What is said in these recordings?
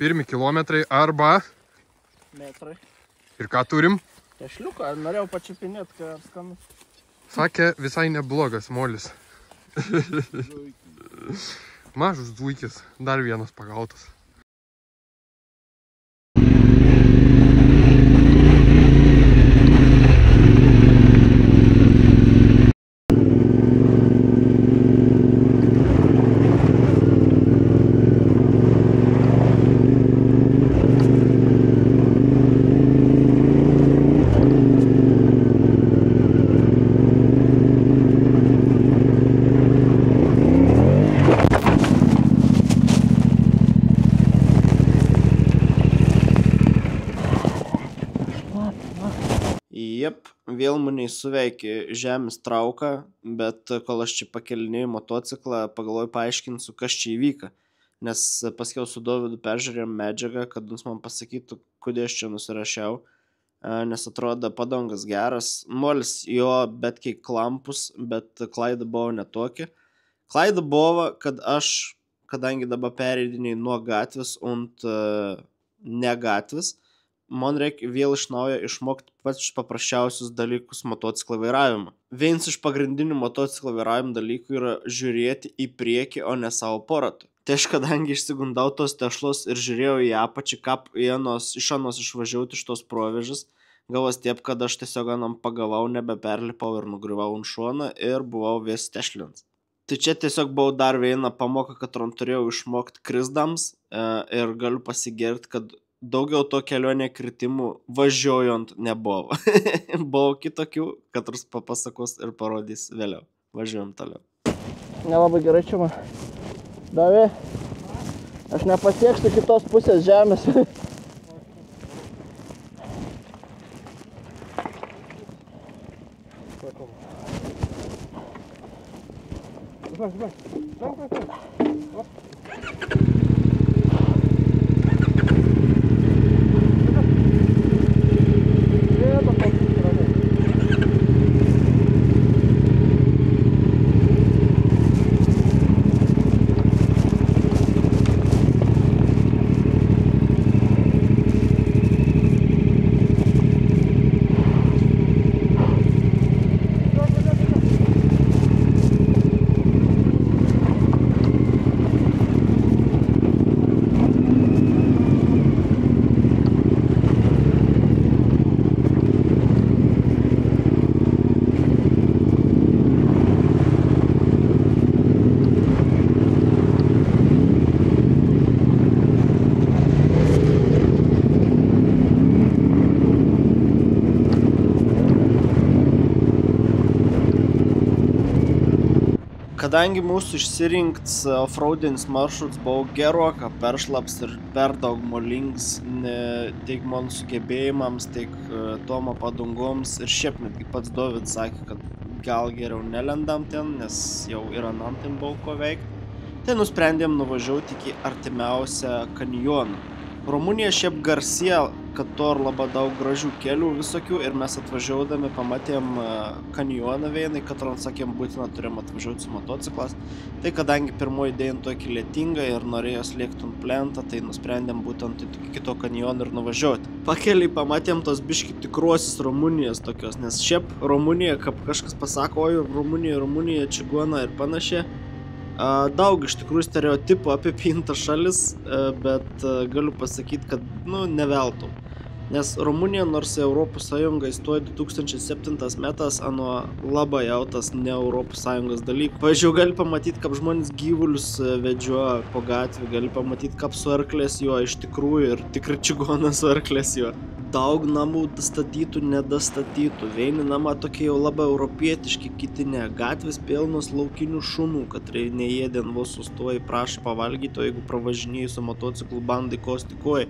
pirmi kilometrai arba... Metrai. Ir ką turim? Tešliuką, norėjau pačiupinėti, ką skanu. Sakė, visai neblogas molis. Mažus zuikis, dar vienas pagautas. Jep, vėl maniai suveikė žemės trauka, bet kol aš čia pakelinėjau motociklą, pagalvoju paaiškinsiu, kas čia įvyka. Nes paskiau su Dovydu peržiūrėjom medžiagą, kad jis man pasakytų, kodėl aš čia nusirašiau. Nes atrodo padangas geras. Molis jo bet kiek klampus, bet klaida buvo netokia. Klaida buvo, kad aš, kadangi dabar pereidinėjau nuo gatvės ant ne gatvės, man reikia vėl iš naujo išmokti pats paprasčiausius dalykus motociklo vairavimo. Vienas iš pagrindinių motociklo vairavimo dalykų yra žiūrėti į priekį, o ne savo poratą. Tai aš kadangi išsigundau tos tešlos ir žiūrėjau į apačią, kaip iš anos išvažiauti iš tos provežės, gavos taip, kad aš tiesiog anam pagavau, nebeperlipau ir nugriuvau ant šoną ir buvau vis tešlins. Tai čia tiesiog buvo dar viena pamoka, kad turėjau išmokti krisdams ir galiu pasigirti, kad daugiau to kelionė kritimų važiuojant nebuvo. Buvo kitokių, kad papasakos ir parodys vėliau. Važiuojam toliau. Nelabai gerai čia man. Davė, aš nepasieksiu kitos pusės žemės. Kadangi mūsų išsirinkts offroadinis maršruts buvo geroka peršlaps ir per daug molingas tiek mano sugebėjimams, tiek Tomo padangoms ir šiaip netgi pats Dovydas sakė, kad gal geriau nelendam ten, nes jau ir anam ten buvo ko veikti. Tai nusprendėm nuvažiuoti iki artimiausią kanjoną. Rumunija šiaip garsėja, kad to labai daug gražių kelių visokių ir mes atvažiuodami pamatėm kanjoną vienai, kad sakėm būtina turėjom atvažiuoti su motociklas. Tai kadangi pirmoji diena tokia lietinga ir norėjo slėkti ant plentą, tai nusprendėm būtent iki to kanjono ir nuvažiuoti. Pakeliai pamatėm tos biški tikruosius Rumunijos tokios, nes šiaip Rumunija, kaip kažkas pasako, oi, Rumunija, čigona ir panašiai. Daug iš tikrųjų stereotipų apipinta šalis, bet galiu pasakyti, kad, ne veltui. Nes Rumunija, nors Europos Sąjunga įstojo 2007 metais, ano labai jautas ne Europos Sąjungos dalykų. Pavyzdžiui, gali pamatyti, kaip žmonės gyvulius vedžioja po gatvį, gali pamatyti, kaip su arklės jo iš tikrųjų ir tikrai čigonas su arklės jo. Daug namų statytų, nedastatytų. Vieni namai tokie jau labai europietiški, kiti ne. Gatvės pilnos laukinių šunų, kad neėdien vos sustoja, prašo pavalgyti, o jeigu pravažinėjai su motociklu bandai kosti kojai.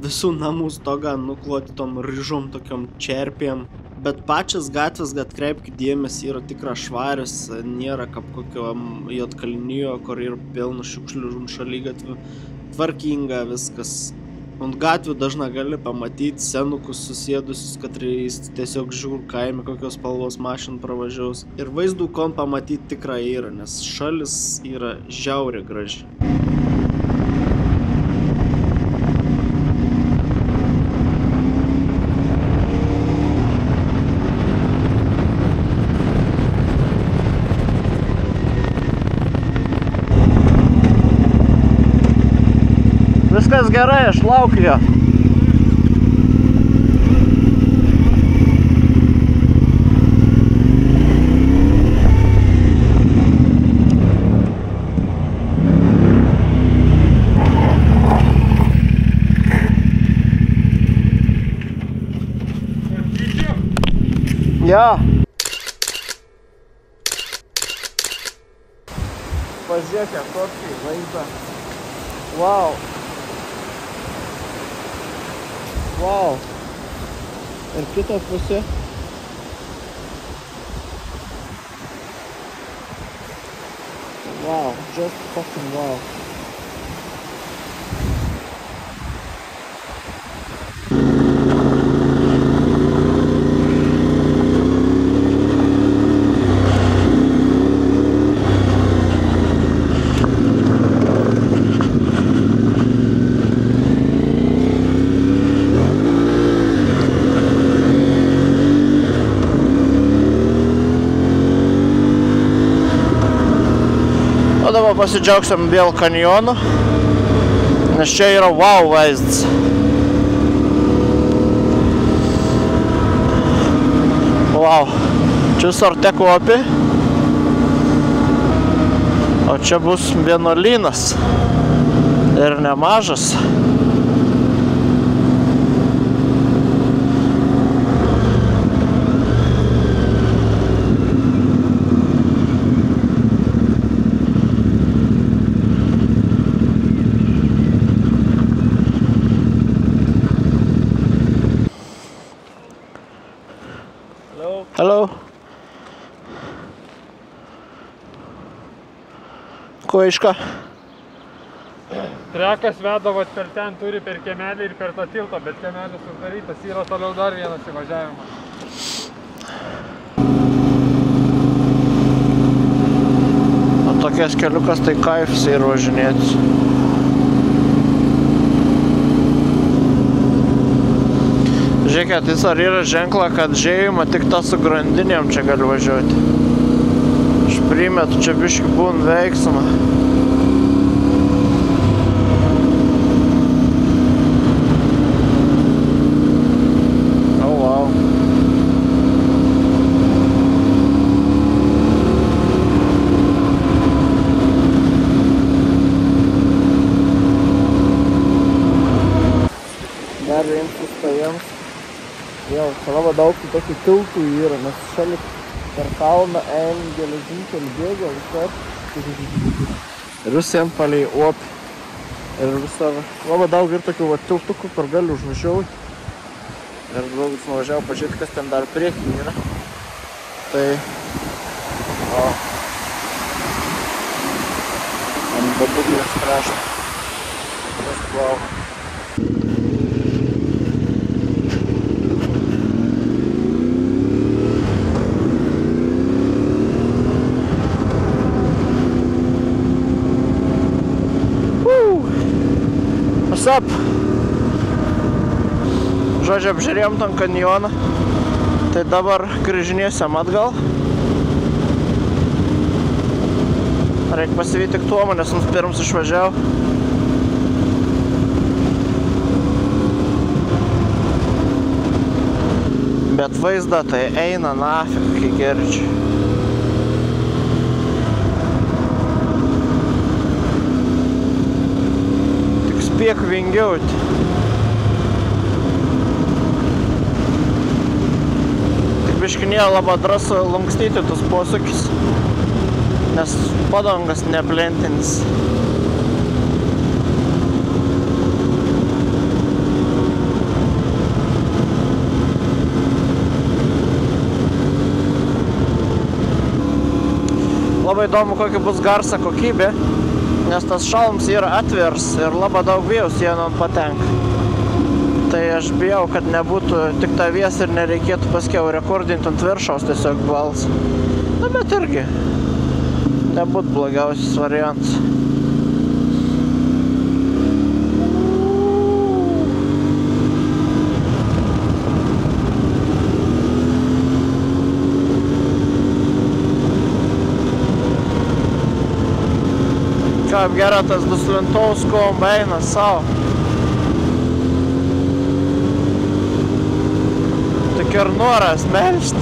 Visų namų stogą nukloti tom ryžom tokiom čerpėm. Bet pačias gatvės, atkreipkite dėmesį, yra tikra švarios, nėra kaip kokio Juodkalnijo, kur yra pilna šiukšlių šaligatvių. Tvarkinga viskas. Ant gatvių dažnai gali pamatyti senukus susėdusius, kad tiesiog žiūr kaime kokios spalvos mašinų pravažiaus. Ir vaizdų kon pamatyti tikrai yra, nes šalis yra žiauriai graži. Viskas gerai, aš laukiu jo. Jo. Pažiūrėkite, kokį vaizdą. Wow. Wow. Ir kita pusė. Wow, just fucking wow. O dabar pasidžiaugsim vėl kanjonu, nes čia yra wow vaizdas. Wow, čia Sarteko upė, o čia bus vienuolynas ir nemažas. Hello. Ko iška? Trekas vedavot per ten, turi per kiemelį ir per tą tiltą, bet kiemelis uždarytas, yra toliau dar vienas įvažiavimas. O tokias keliukas tai kaifs ir važinėtis. Žiūrėkit, jis ar yra ženkla, kad žėjimą tik tą su grandinėm čia gali važiuoti. Aš primetu, čia biškį būn veiksmą. Oh, wow. Dar jiems sustojams. Jau, labai daug tokių tiltų yra, nes šalia per kalną eina geležinkelį bėga visur. Ir visiems palei upę. Ir visur. Labai daug ir tokių va, tiltukų, kur gali užvažiuoti. Ir draugas nuvažiavo pažiūrėti, kas ten dar priekį yra. Tai... O. Ant Baduglės krašto. Tas wow. What's up? Žodžiu, apžiūrėjom tam kanjoną. Tai dabar grįžinėsim atgal. Reikia pasivyti tik tuomą, nes mums pirms išvažiavo. Bet vaizdą tai eina nafik, kai gerčiai. Spėk vingiauti. Tik biškinėje labai drąsu lankstyti tus posūkis, nes padangas neplentinis. Labai įdomu, kokia bus garso kokybė. Nes tas šalms yra atvers ir labai daug vėjų sienon patenka. Tai aš bijau, kad nebūtų tik ta vies ir nereikėtų paskiau rekordinti ant viršaus tiesiog balsą. Na, bet irgi nebūtų blogiausias variantas. Kaip gera tas duslintaus kombainas savo. Tik ir noras melžt.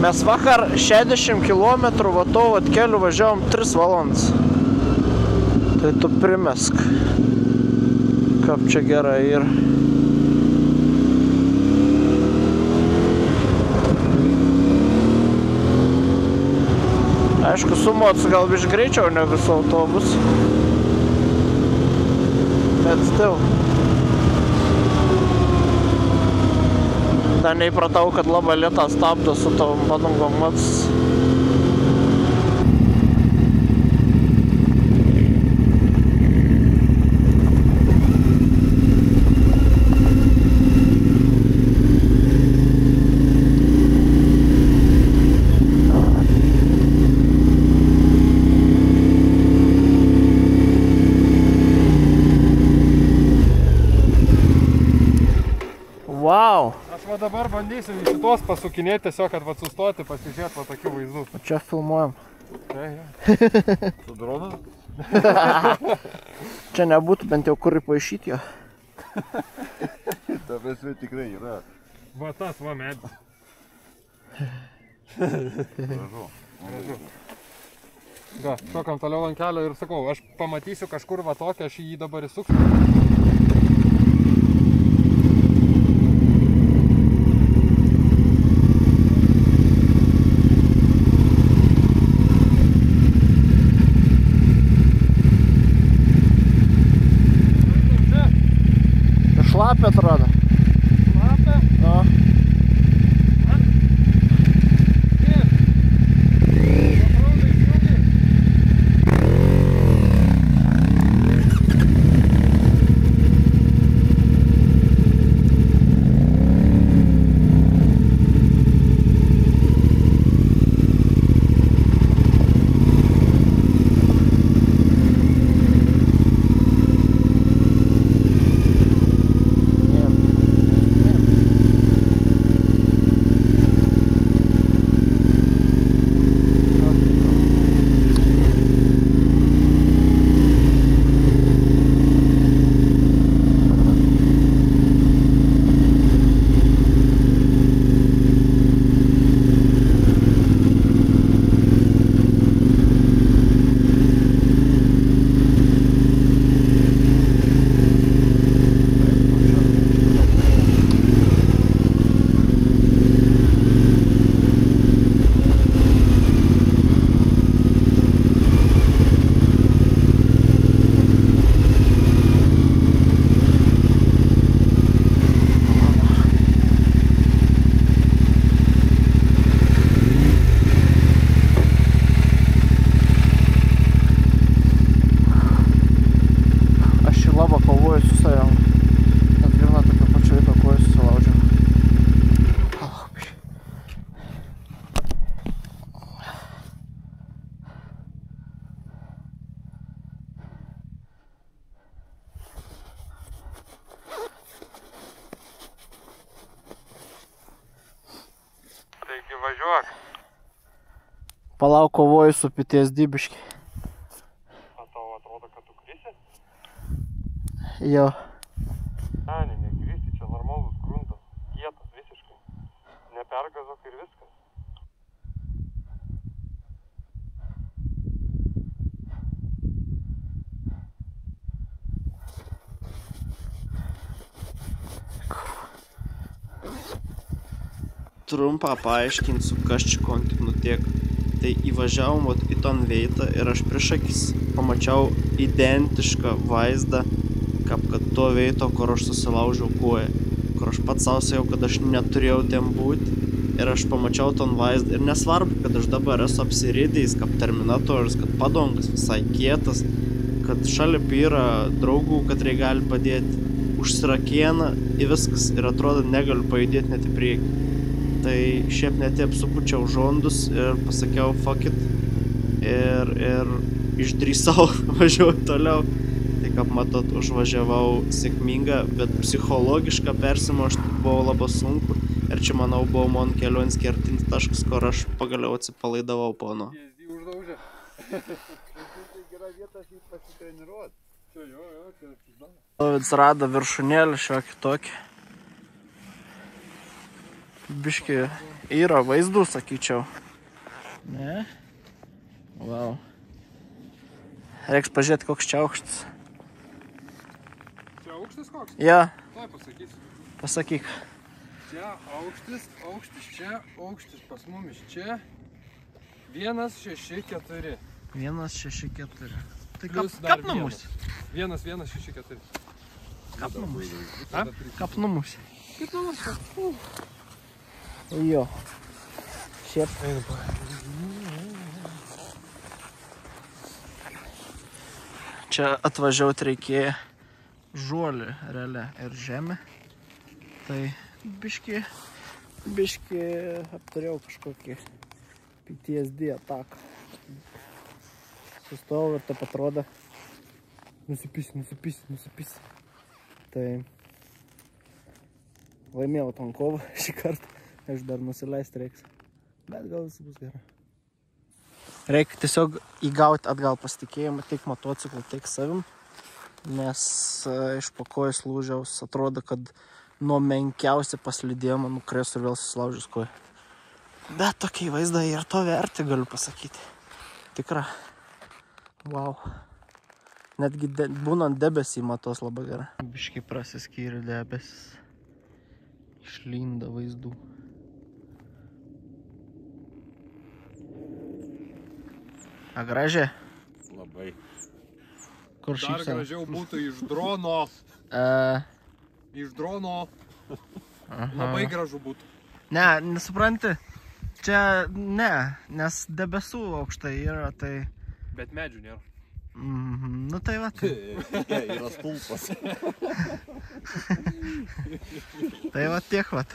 Mes vakar 60 km vatau atkeliu važiavom 3 valandas. Tai tu primesk. Kaip čia gerai yra. Aišku, sumots gal biš greičiau negu su autobusu. Bet still. Dar neįpratau, kad labai lėtą stabdo su tom padangom mats. Wow! Aš va dabar bandysiu į šitos pasukinėti tiesiog, kad va sustoti, pasižiūrėti va tokių vaizdų. Čia filmuojam. Su dronu? Čia nebūtų bent jau kur įpaišyti jo. Ta prasme tikrai yra. Va tas va medis. Gražu. Ga, šokam toliau ant kelio ir sakau, aš pamatysiu kažkur va tokią, aš jį dabar įsuksiu. Šlapia atrodo. Šlapia? No. Taigi važiuok. Palauk, kovoju su PTSD biški. O tau atrodo, kad tu krisi? Jo. Ne, nekrisi, čia normalus gruntas. Kietas visiškai. Nepergazok ir viskas. Trumpą paaiškinsiu, kas čia kon tik nutiek. Tai įvažiavom į ton veitą ir aš prieš akis pamačiau identišką vaizdą, kaip kad to veito, kur aš susilaužiau koją. Kur aš pats savo sakiau, kad aš neturėjau ten būti. Ir aš pamačiau ton vaizdą. Ir nesvarbu, kad aš dabar esu apsiridėjęs, kaip Terminatorius, kad padongas visai kietas, kad šalia yra draugų, kad jie gali padėti. Užsirakieną į viskas ir atrodo negaliu pajudėti net į priekį. Tai šiaip netiep supučiau žondus ir pasakiau fuck it ir išdrįsau važiuoti toliau. Tai tai kaip matot, užvažiavau sėkmingą, bet psichologišką persimušti buvo labai sunku. Ir čia, manau, buvo man kelionės kertinis taškas, kur aš pagaliau atsipalaidavau pono. Jį uždaužė. Tai gera vieta šį pasitreniruoti. Čia jo, čia susidaro. Dovids rado viršūnėlį šiokį tokį. Biški yra vaizdų, sakyčiau. Ne? Wow. Reiks pažiūrėti, koks čia aukštas. Čia aukštas koks? Ja, Tai pasakysiu. pasakyk. Čia aukštis, čia, aukštis pas mumis čia. 1,64. 1,64. Tai Plius kap dar namus? 1,64. Kap namus. A? Kap namus. Kaip namus? Jo. Šiaip. Einu pa. Čia atvažiuot reikėjo žuolį realią ir žemę. Tai biški apturėjau kažkokį PTSD ataką. Sustojau ir taip atrodo nusipis. Tai laimėjau tą kovą šį kartą. Aš dar nusileisti reiks. Bet gal visi bus gerai. Reikia tiesiog įgauti atgal pasitikėjimą tiek motociklu, tiek savim. Nes iš po kojas lūžiaus atrodo, kad nuo menkiausio paslidėjimo nukrės ir vėl susilaužys koją. Bet tokie vaizdai ir to verti, galiu pasakyti. Tikra. Wow. Netgi būnant debesį matos labai gerai. Biškai prasiskyrė debesis. Išlinda vaizdų. A gražiai? Labai. Kur Dar šypsena? gražiau būtų iš drono. Iš drono. Labai gražu būtų. Ne, nesupranti. Čia ne, nes debesų aukštai yra, tai... Bet medžių nėra. Nu tai va. Tai, Yra stulpas. tai va tiek va.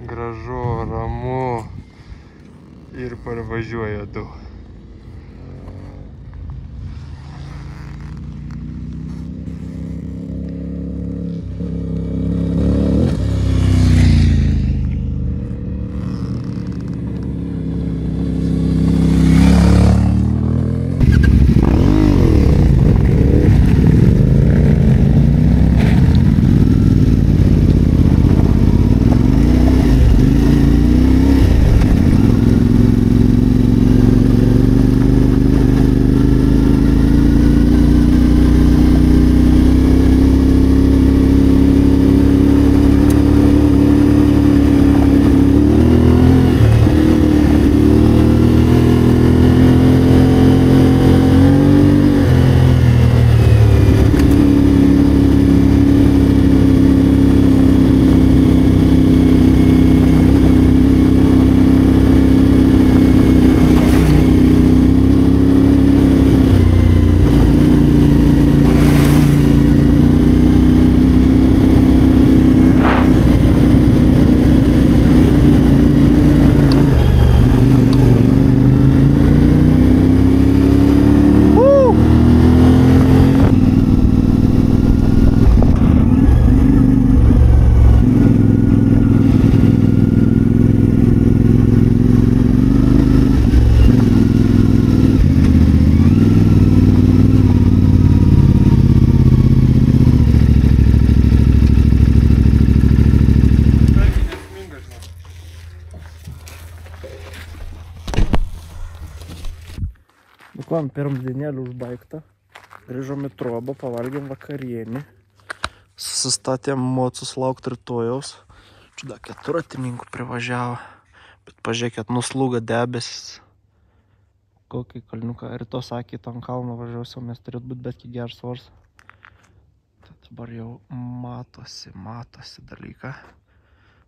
Gražu, ramu ir parvažiuoja du. Nukom, pirm dienėlį užbaigta. Grįžom į trobą, pavalgėm vakarienį. Susistatėm mocus laukti rytojaus. Čia dar 4 privažiavo. Bet pažiūrėkit, nuslūga debesis. kokį kalniuką. Ryto sakė, ant kalno važiuosim, nes turėtų būti bet kiek geras oras. Tai dabar jau matosi dalyką.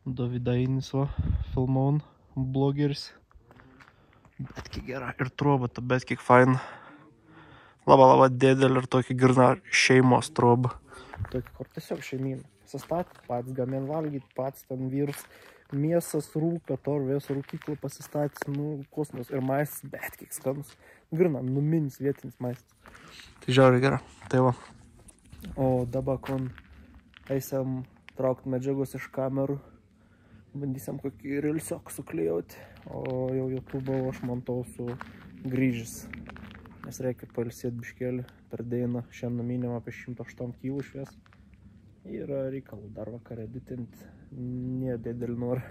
Dovidainis va, filmaun, blogeris. Bet kiek gera ir trobata, bet kiek fain. Laba dėdelė ir tokį girna šeimos trobą. Tokį, kur tiesiog šeimyną. Pasistatė, pats gamin valgyti, pats ten vyrus. Mėsas rūka, torvės rūkyklų pasistatė, kosmos ir maistas, bet kiek skanus. Girna, numinis vietinis maistas. Tai žiauriai gera, tai va. O dabar, kon eisim traukti medžiagos iš kamerų. Bandysim kokį rilsiok suklijauti, o jau YouTube aš montausiu grįžęs. Nes reikia pailsėti biškėlį per dainą. Šiandien minėjom apie 108 kilų švies. Yra reikalų dar vakarą editinti. Nė didelį norą.